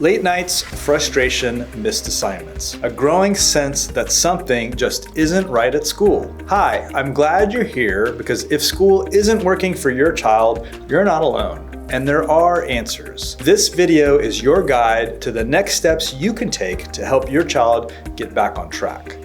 Late nights, frustration, missed assignments. A growing sense that something just isn't right at school. Hi, I'm glad you're here because if school isn't working for your child, you're not alone. And there are answers. This video is your guide to the next steps you can take to help your child get back on track.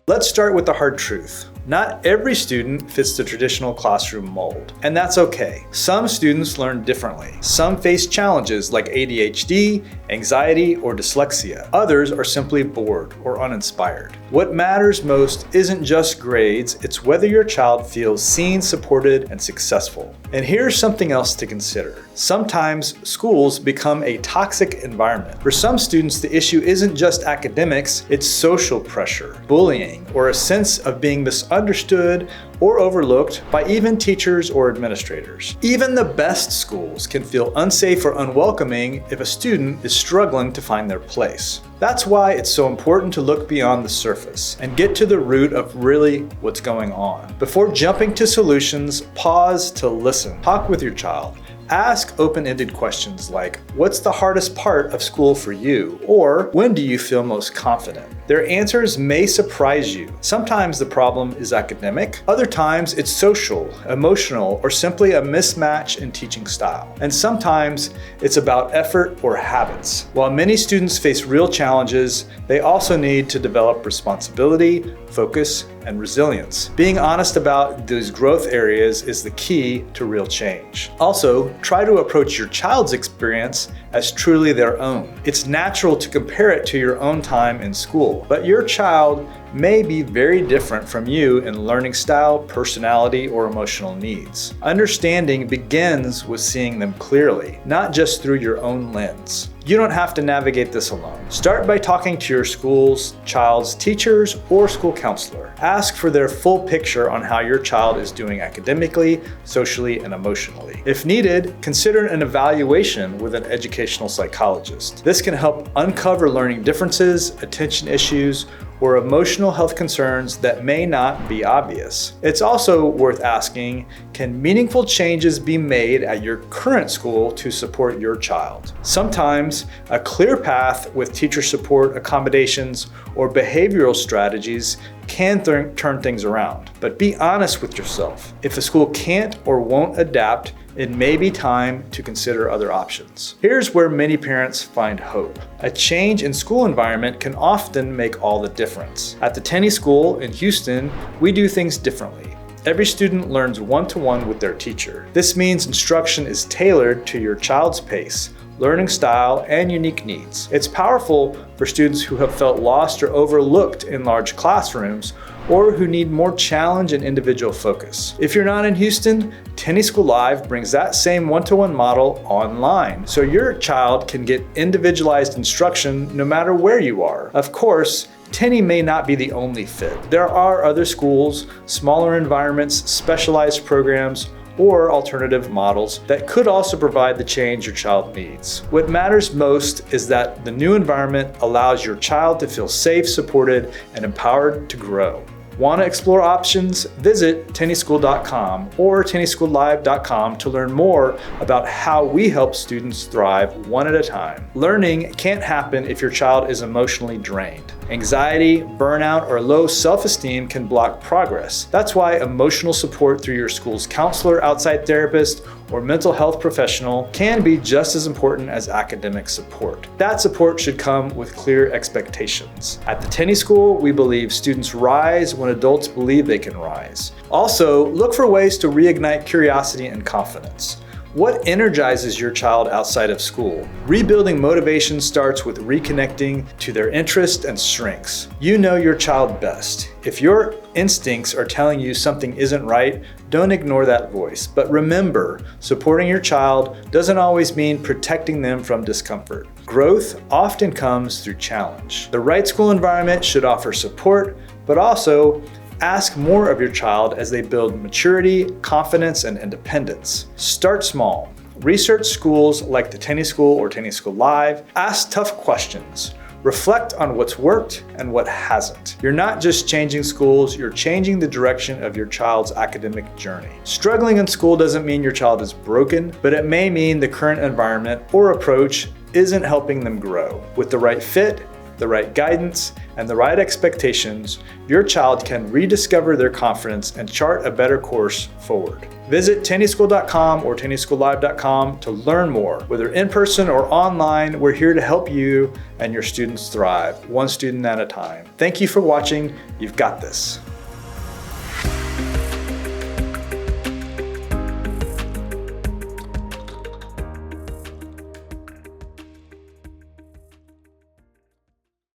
Let's start with the hard truth. Not every student fits the traditional classroom mold, and that's okay. Some students learn differently. Some face challenges like ADHD, anxiety, or dyslexia. Others are simply bored or uninspired. What matters most isn't just grades, it's whether your child feels seen, supported, and successful. And here's something else to consider. Sometimes schools become a toxic environment. For some students, the issue isn't just academics, it's social pressure, bullying, or a sense of being misunderstood or overlooked by even teachers or administrators. Even the best schools can feel unsafe or unwelcoming if a student is struggling to find their place. That's why it's so important to look beyond the surface and get to the root of really what's going on. Before jumping to solutions, pause to listen. Talk with your child. Ask open-ended questions like, what's the hardest part of school for you? Or, when do you feel most confident? Their answers may surprise you. Sometimes the problem is academic, other times it's social, emotional, or simply a mismatch in teaching style. And sometimes it's about effort or habits. While many students face real challenges, they also need to develop responsibility, focus, and resilience. Being honest about those growth areas is the key to real change. Also, try to approach your child's experience as truly their own. It's natural to compare it to your own time in school, but your child may be very different from you in learning style, personality, or emotional needs. Understanding begins with seeing them clearly, not just through your own lens. You don't have to navigate this alone. Start by talking to your school's child's teachers or school counselor. Ask for their full picture on how your child is doing academically, socially, and emotionally. If needed, consider an evaluation with an educational psychologist. This can help uncover learning differences, attention issues, or emotional health concerns that may not be obvious. It's also worth asking, can meaningful changes be made at your current school to support your child? Sometimes a clear path with teacher support, accommodations, or behavioral strategies can turn things around. But be honest with yourself. If a school can't or won't adapt, it may be time to consider other options. Here's where many parents find hope. A change in school environment can often make all the difference. At the Tenney School in Houston, we do things differently. Every student learns one-to-one with their teacher. This means instruction is tailored to your child's pace, learning style, and unique needs. It's powerful for students who have felt lost or overlooked in large classrooms or who need more challenge and individual focus. If you're not in Houston, Tenney School Live brings that same one-to-one model online, so your child can get individualized instruction no matter where you are. Of course, Tenney may not be the only fit. There are other schools, smaller environments, specialized programs, or alternative models that could also provide the change your child needs. What matters most is that the new environment allows your child to feel safe, supported, and empowered to grow. Want to explore options? Visit TenneySchool.com or TenneySchoolLive.com to learn more about how we help students thrive one at a time. Learning can't happen if your child is emotionally drained. Anxiety, burnout, or low self-esteem can block progress. That's why emotional support through your school's counselor, outside therapist, or mental health professional can be just as important as academic support. That support should come with clear expectations. At the Tenney School, we believe students rise when adults believe they can rise. Also, look for ways to reignite curiosity and confidence. What energizes your child outside of school? Rebuilding motivation starts with reconnecting to their interests and strengths. You know your child best. If your instincts are telling you something isn't right, don't ignore that voice. But remember, supporting your child doesn't always mean protecting them from discomfort. Growth often comes through challenge. The right school environment should offer support, but also ask more of your child as they build maturity, confidence, and independence. Start small. Research schools like the Tenney School or Tenney School Live. Ask tough questions. Reflect on what's worked and what hasn't. You're not just changing schools, you're changing the direction of your child's academic journey. Struggling in school doesn't mean your child is broken, but it may mean the current environment or approach isn't helping them grow. With the right fit, the right guidance, and the right expectations, your child can rediscover their confidence and chart a better course forward. Visit TenneySchool.com or TenneySchoolLive.com to learn more. Whether in person or online, we're here to help you and your students thrive, one student at a time. Thank you for watching. You've got this.